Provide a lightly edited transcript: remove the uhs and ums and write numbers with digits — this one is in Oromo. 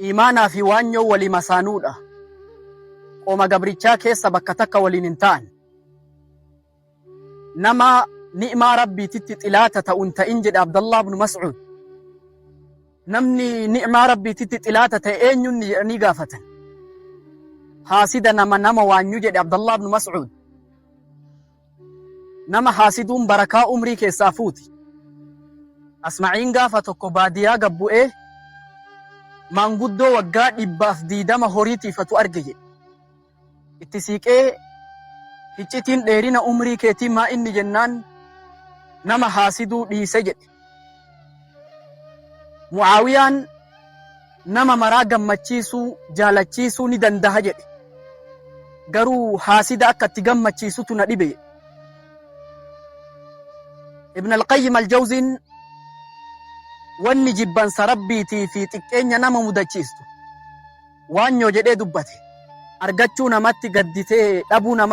imaanaa fi waanyoo walii masaanuudha. Qooma gabrichaa keessa bakka takka waliin hin ta'an. Nama ni'maa rabbiititti xilaata ta'uun ta'in jedhe Abdallah ibn Mas'ud. Namni ni'maa rabbiititti xilaata ta'e eenyuun ni gaafatan. Haasida nama waanyu jedhe Abdallah ibn Mas'ud. Nama haasiduun barakaa umrii keessaa fuuti. Asma'iin gaafa tokko baadiyaa gabbu'ee maanguddoo waggaa 120 horiitiifatu arge jedhe. Itti siiqee iccitiin dheerina umrii keetii maa inni jennaan nama haasiduu dhiise jedhe. Mu'aawiyaan nama maraa gammachiisuu jaalachiisuu ni danda'a jedhe. Garuu haasida akka itti gammachiisutu na dhibe. Ibn al-Qayyim al-Jawziin wanni jibbansa rabbiitii fi xiqqeenya nama mudachiistu waanyoo jedhee dubbate. Argachuu namatti gadditee dhabuu nama